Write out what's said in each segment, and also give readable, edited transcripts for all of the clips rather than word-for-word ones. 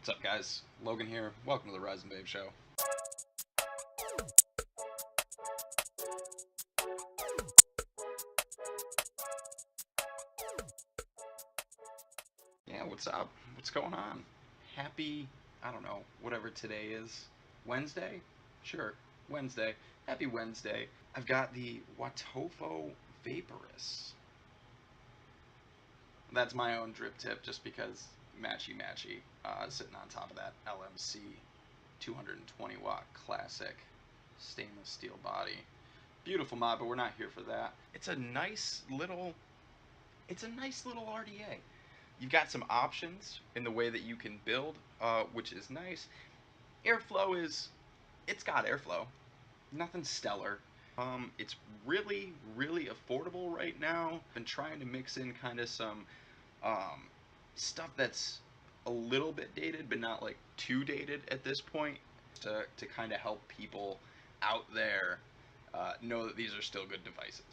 What's up, guys? Logan here. Welcome to the Rise and Vape Show. Yeah, what's up? What's going on? Happy, I don't know, whatever today is. Wednesday? Sure, Wednesday. Happy Wednesday. I've got the Wotofo Vaporous. That's my own drip tip just because matchy, sitting on top of that LMC 220 watt classic stainless steel body. Beautiful mod, but we're not here for that. It's a nice little RDA. You've got some options in the way that you can build, which is nice. Airflow it's got airflow. Nothing stellar. It's really affordable right now. Been trying to mix in kind of some stuff that's a little bit dated, but not like too dated at this point, to kind of help people out there know that these are still good devices.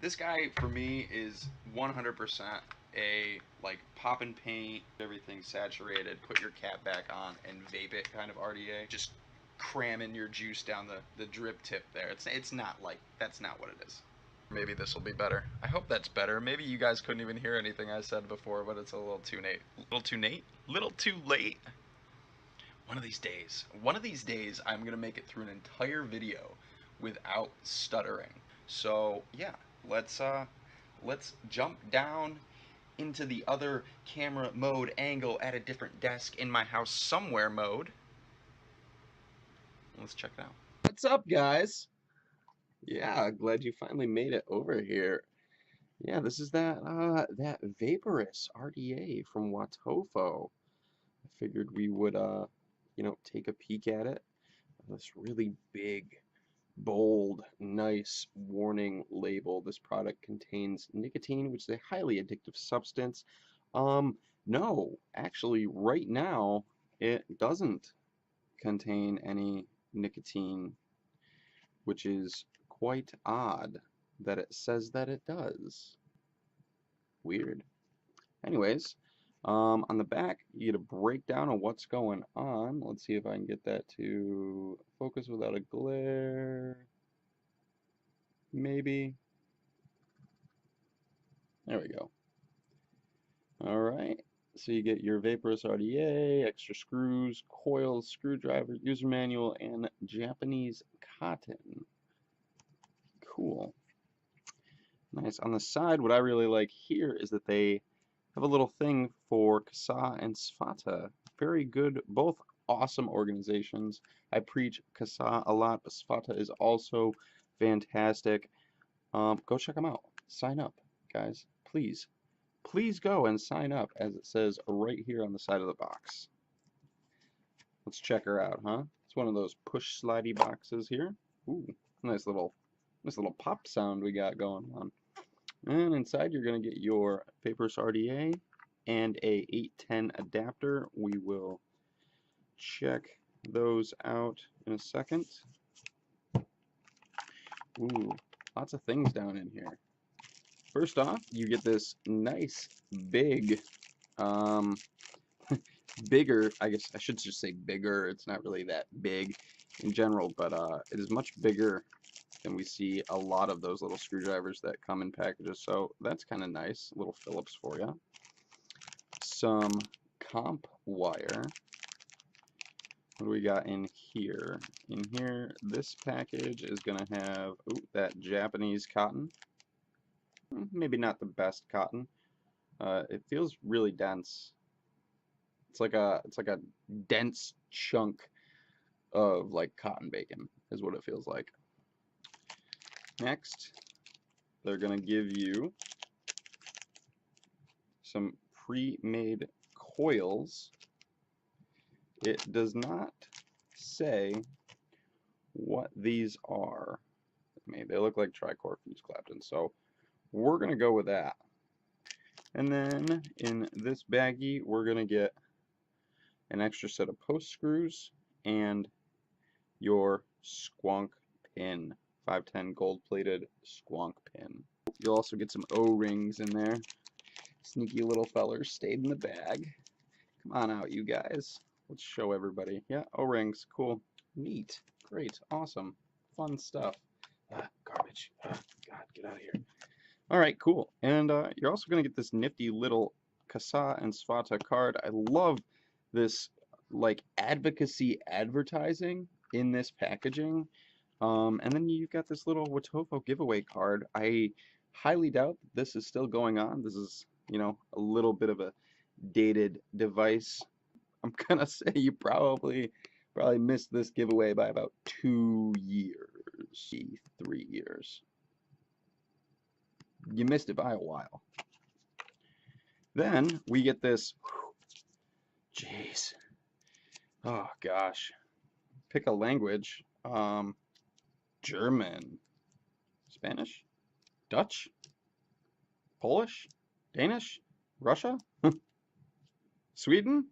This guy for me is 100% a like pop and paint, everything saturated, put your cap back on and vape it kind of RDA. Just cramming your juice down the drip tip there. It's not like, that's not what it is. Maybe this will be better. I hope that's better. Maybe you guys couldn't even hear anything I said before, but it's a little too late. Little too late. One of these days, I'm gonna make it through an entire video without stuttering. So yeah, let's jump down into the other camera mode angle at a different desk in my house somewhere mode. Let's check it out. What's up, guys? Yeah, glad you finally made it over here. Yeah, this is that Vaporous RDA from Wotofo. I figured we would take a peek at it. This really big, bold, nice warning label. This product contains nicotine, which is a highly addictive substance. No, actually, right now it doesn't contain any nicotine, which is quite odd that it says that it does. Weird. Anyways, on the back, you get a breakdown of what's going on. Let's see if I can get that to focus without a glare. Maybe. There we go. All right. So you get your Vaporous RDA, extra screws, coils, screwdriver, user manual, and Japanese cotton. Cool. Nice. On the side, what I really like here is that they have a little thing for CASAA and SFATA. Very good, both awesome organizations. I preach CASAA a lot, but SFATA is also fantastic. Go check them out. Sign up, guys. Please. Please go and sign up, as it says right here on the side of the box. Let's check her out, huh? It's one of those push slidey boxes here. Ooh, nice little pop sound we got going on. And inside you're going to get your Vaporous RDA and a 810 adapter. We will check those out in a second. Ooh, lots of things down in here. First off, you get this nice big, bigger, I guess I should just say bigger. It's not really that big in general, but it is much bigger than we see a lot of those little screwdrivers that come in packages. So that's kind of nice. Little Phillips for you. Some comp wire. What do we got in here? In here, this package is going to have that Japanese cotton. Maybe not the best cotton. It feels really dense. It's like a dense chunk of like cotton bacon is what it feels like. Next, they're going to give you some pre-made coils. It does not say what these are. They look like tricore fuse Clapton, so we're going to go with that. And then in this baggie, we're going to get an extra set of post screws and your squonk pin. 510 gold plated squonk pin. you'll also get some O-rings in there. Sneaky little fellers stayed in the bag. Come on out, you guys. Let's show everybody. Yeah, O-rings. Cool. Neat. Great. Awesome. Fun stuff. Garbage. God, get out of here. All right, cool. And you're also going to get this nifty little CASAA and SWATA card. I love this like advocacy advertising in this packaging. And then you've got this little Wotofo giveaway card. I highly doubt that this is still going on. This is, you know, a little bit of a dated device. I'm gonna say you probably missed this giveaway by about 2 years, 3 years. You missed it by a while. Then we get this, jeez, oh gosh, pick a language. German, Spanish, Dutch, Polish, Danish, Russia, Sweden.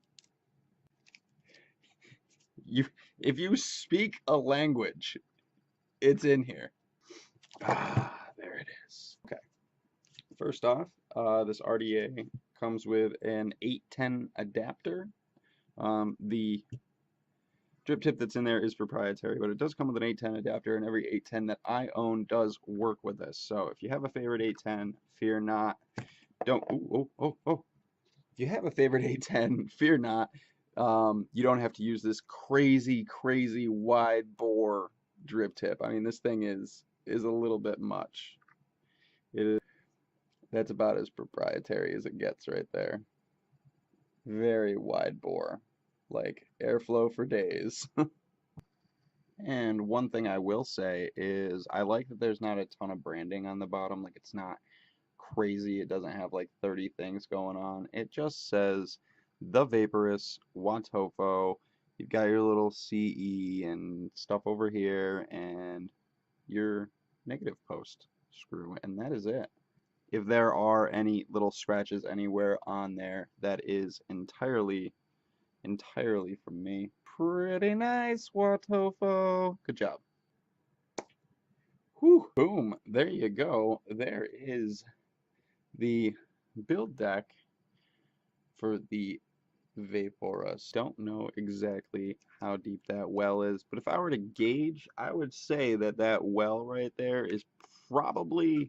If you speak a language, it's in here. There it is. Okay. First off, this RDA comes with an 810 adapter. The drip tip that's in there is proprietary, but it does come with an 810 adapter, and every 810 that I own does work with this. So if you have a favorite 810, fear not. Don't. If you have a favorite 810, fear not. You don't have to use this crazy wide bore drip tip. I mean, this thing is a little bit much. It is. That's about as proprietary as it gets right there. Very wide bore, like airflow for days. And one thing I will say is I like that there's not a ton of branding on the bottom. Like, it's not crazy. It doesn't have like 30 things going on. It just says the Vaporous Wotofo. You've got your little CE and stuff over here and your negative post screw, and that is it. If there are any little scratches anywhere on there, that is entirely from me. Pretty nice, Wotofo. Good job. Whew. Boom. There you go. There is the build deck for the Vaporous. Don't know exactly how deep that well is, but if I were to gauge, I would say that that well right there is probably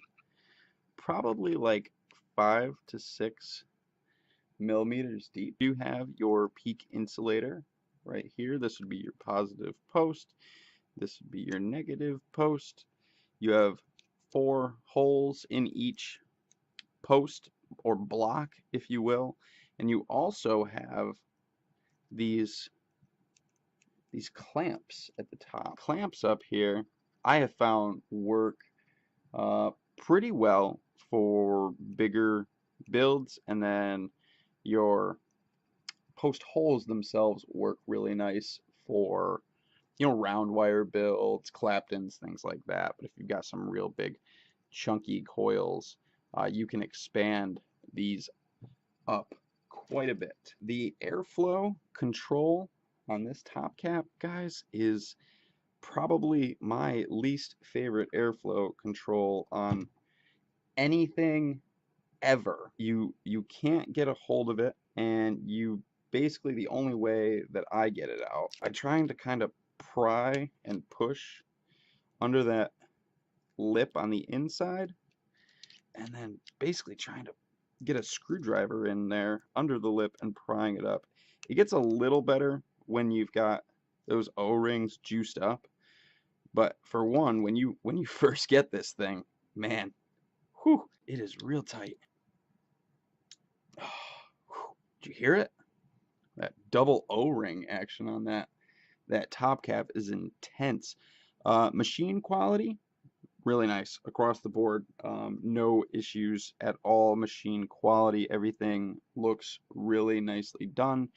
like 5 to 6 millimeters deep. You have your peak insulator right here. This would be your positive post. This would be your negative post. You have 4 holes in each post or block, if you will, and you also have these clamps at the top. Clamps up here I have found work pretty well for bigger builds, and then your post holes themselves work really nice for, you know, round wire builds, Claptons, things like that. But if you've got some real big chunky coils, you can expand these up quite a bit. The airflow control on this top cap, guys, is probably my least favorite airflow control on anything ever. You can't get a hold of it, and you basically, the only way that I get it out, I'm trying to kind of pry and push under that lip on the inside, and then basically trying to get a screwdriver in there under the lip and prying it up. It gets a little better when you've got those O-rings juiced up, but for one, when you first get this thing, man, whew, it is real tight. Did you hear it? That double O-ring action on that top cap is intense. Machine quality, really nice across the board. No issues at all. Machine quality, everything looks really nicely done.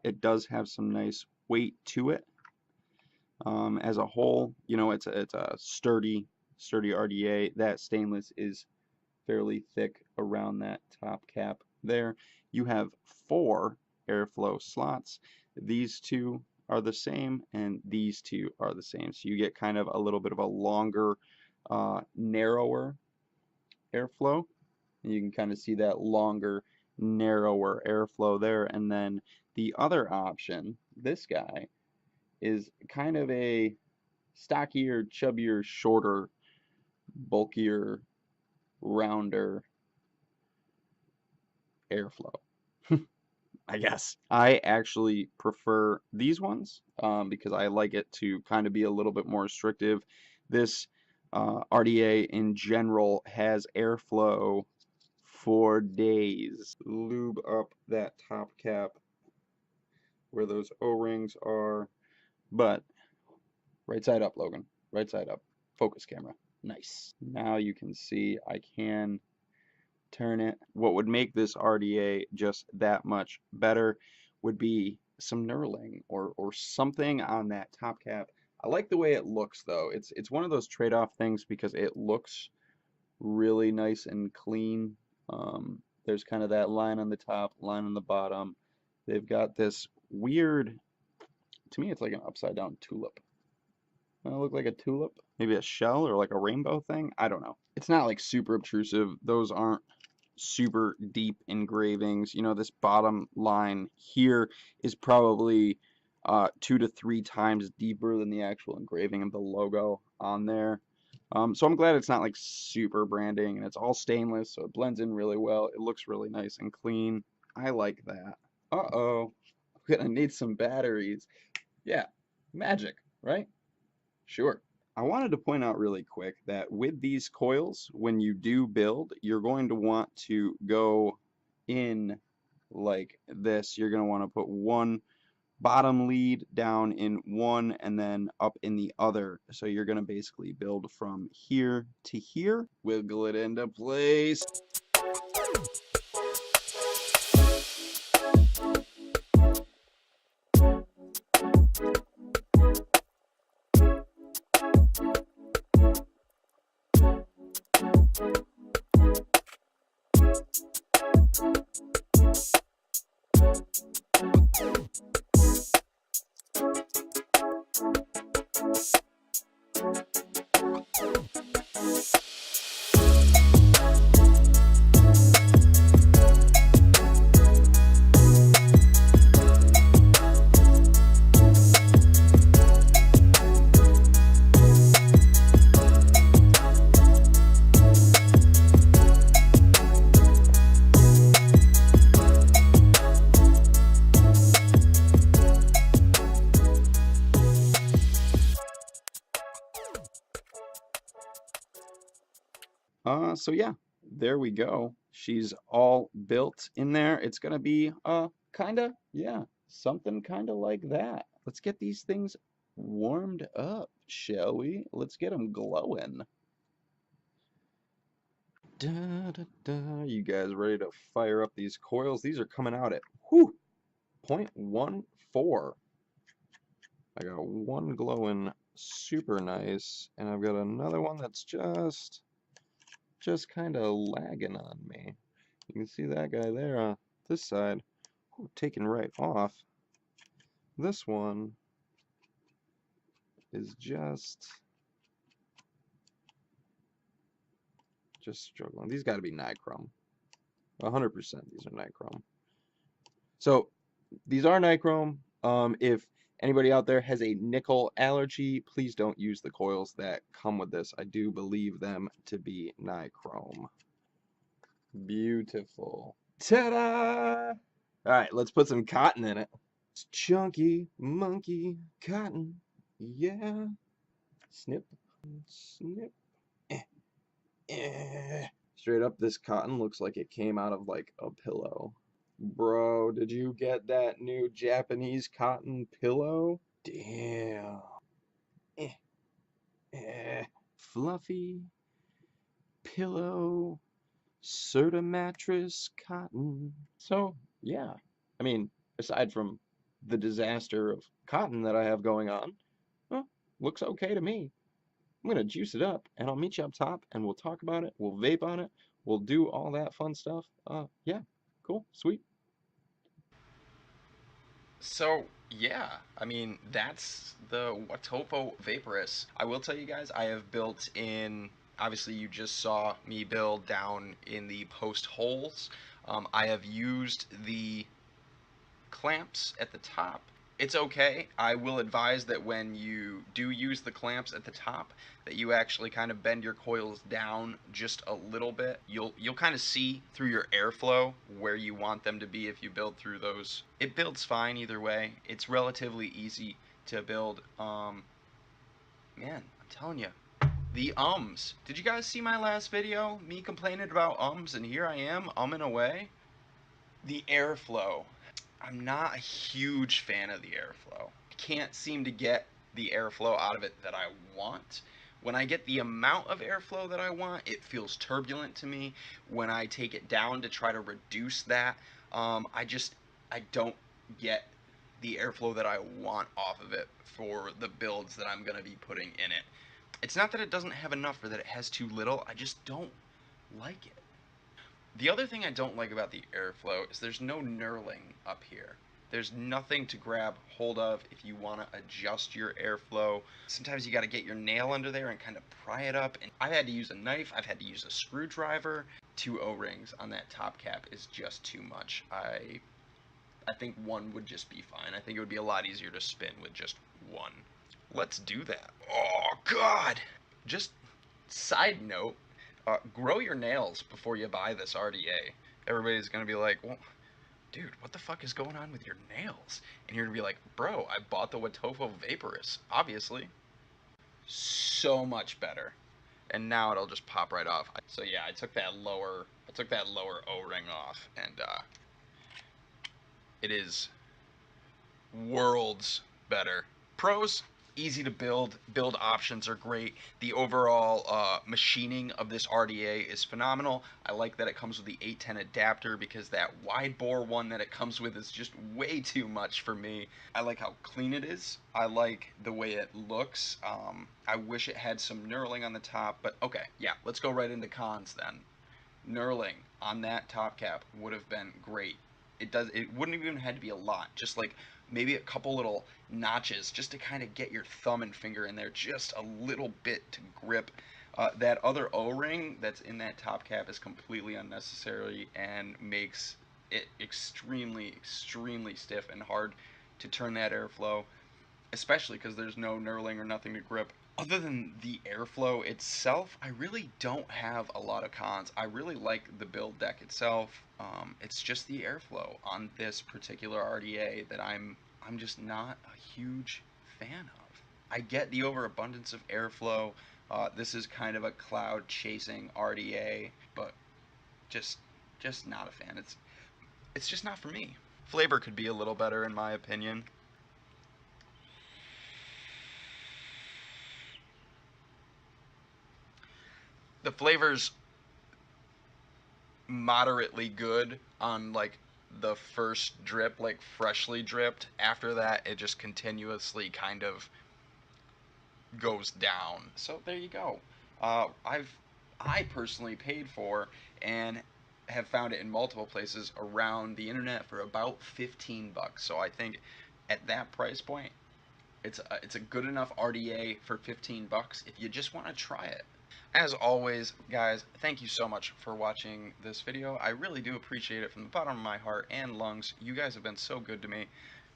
It does have some nice weight to it. As a whole, you know, it's a sturdy RDA. That stainless is fairly thick around that top cap there. You have 4 airflow slots. These 2 are the same, and these 2 are the same. So you get kind of a little bit of a longer, narrower airflow. You can kind of see that longer, narrower airflow there. And then the other option, this guy, is kind of a stockier, chubbier, shorter, bulkier, rounder airflow. I guess. I actually prefer these ones because I like it to kind of be a little bit more restrictive. This RDA in general has airflow for days. Lube up that top cap where those O-rings are. But right side up, Logan. Right side up. Focus camera. Nice. Now you can see I can turn it. What would make this RDA just that much better would be some knurling or something on that top cap. I like the way it looks though. It's one of those trade-off things because it looks really nice and clean. There's kind of that line on the top, line on the bottom. They've got this weird, to me it's like an upside down tulip. Does it look like a tulip? Maybe a shell or like a rainbow thing? I don't know. It's not like super obtrusive. Those aren't super deep engravings. You know, this bottom line here is probably 2 to 3 times deeper than the actual engraving of the logo on there. So I'm glad it's not like super branding and it's all stainless, so it blends in really well. It looks really nice and clean. I like that. Uh-oh, I'm gonna need some batteries. Yeah, magic, right? Sure. I wanted to point out really quick that with these coils, when you do build, you're going to want to go in like this. You're going to want to put one bottom lead down in one and then up in the other. So you're going to basically build from here to here. Wiggle it into place. So yeah, there we go. She's all built in there. It's gonna be kinda, yeah, something kinda like that. Let's get these things warmed up, shall we? Let's get them glowing. Da, da, da. You guys ready to fire up these coils? These are coming out at whew, 0.14. I got one glowing super nice, and I've got another one that's just kind of lagging on me. You can see that guy there on this side, taking right off. This one is just struggling. These got to be nichrome. 100% these are nichrome. So these are nichrome. If anybody out there has a nickel allergy, please don't use the coils that come with this. I do believe them to be nichrome. Beautiful. Ta-da! All right, let's put some cotton in it. It's chunky monkey cotton. Yeah. Snip. Snip. Eh. Eh. Straight up, this cotton looks like it came out of like a pillow. Bro, did you get that new Japanese cotton pillow? Damn. Eh. Eh. Fluffy pillow. Serta mattress cotton. So, yeah. I mean, aside from the disaster of cotton that I have going on, well, looks okay to me. I'm going to juice it up, and I'll meet you up top, and we'll talk about it. We'll vape on it. We'll do all that fun stuff. Yeah. Cool. Sweet. So yeah, I mean that's the Wotofo Vaporous. I will tell you guys, I have built in Obviously, you just saw me build down in the post holes. I have used the clamps at the top. It's okay. I will advise that when you do use the clamps at the top, that you actually kind of bend your coils down just a little bit. You'll kind of see through your airflow where you want them to be if you build through those. It builds fine either way. It's relatively easy to build. Man, I'm telling you, the ums. Did you guys see my last video? Me complaining about ums, and here I am umming away. The airflow. I'm not a huge fan of the airflow. I can't seem to get the airflow out of it that I want. When I get the amount of airflow that I want, it feels turbulent to me. When I take it down to try to reduce that, I don't get the airflow that I want off of it for the builds that I'm going to be putting in it. It's not that it doesn't have enough or that it has too little, I just don't like it. The other thing I don't like about the airflow is there's no knurling up here. There's nothing to grab hold of if you want to adjust your airflow. Sometimes you got to get your nail under there and kind of pry it up. And I've had to use a knife, I've had to use a screwdriver. 2 O-rings on that top cap is just too much. I think one would just be fine. I think it would be a lot easier to spin with just one. Let's do that. Oh, God! Just side note, grow your nails before you buy this RDA. Everybody's gonna be like, well, dude, what the fuck is going on with your nails? And you're gonna be like, bro, I bought the Wotofo Vaporous, obviously. So much better. And now it'll just pop right off. So yeah, I took that lower O-ring off, and it is worlds better. Pros, easy to build. Build options are great. The overall machining of this RDA is phenomenal. I like that it comes with the 810 adapter because that wide bore one that it comes with is just way too much for me. I like how clean it is. I like the way it looks. I wish it had some knurling on the top, but okay, yeah, let's go right into cons then. Knurling on that top cap would have been great. It wouldn't even had to be a lot, just like maybe a couple little notches just to kind of get your thumb and finger in there just a little bit to grip. That other O-ring that's in that top cap is completely unnecessary and makes it extremely stiff and hard to turn that airflow, especially because there's no knurling or nothing to grip. Other than the airflow itself, I really don't have a lot of cons. I really like the build deck itself. It's just the airflow on this particular RDA that I'm just not a huge fan of. I get the overabundance of airflow. This is kind of a cloud chasing RDA, but just just not a fan. It's just not for me. Flavor could be a little better in my opinion. The flavor's moderately good on like the first drip, like freshly dripped. After that, it just continuously kind of goes down. So there you go. I personally paid for and have found it in multiple places around the internet for about 15 bucks. So I think at that price point, it's a good enough RDA for 15 bucks if you just want to try it. As always, guys, thank you so much for watching this video. I really do appreciate it from the bottom of my heart and lungs. You guys have been so good to me.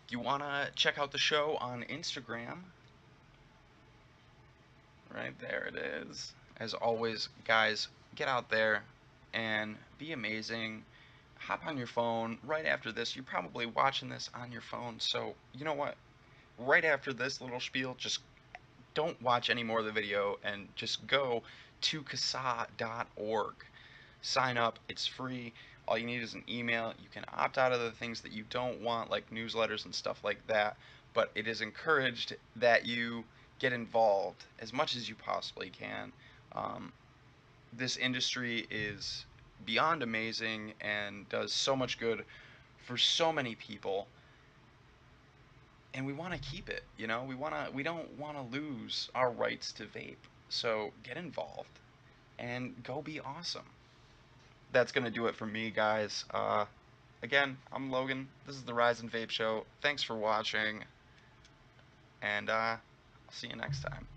If you want to check out the show on Instagram, right there it is. As always, guys, get out there and be amazing. Hop on your phone right after this. You're probably watching this on your phone, so you know what? Right after this little spiel, just don't watch any more of the video and just go to CASAA.org. Sign up, it's free. All you need is an email. You can opt out of the things that you don't want, like newsletters and stuff like that, but it is encouraged that you get involved as much as you possibly can. This industry is beyond amazing and does so much good for so many people, and we want to keep it. We don't want to lose our rights to vape. So get involved and go be awesome. That's gonna do it for me, guys. Again, I'm Logan. This is the Rise and Vape Show. Thanks for watching, and I'll see you next time.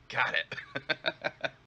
Got it.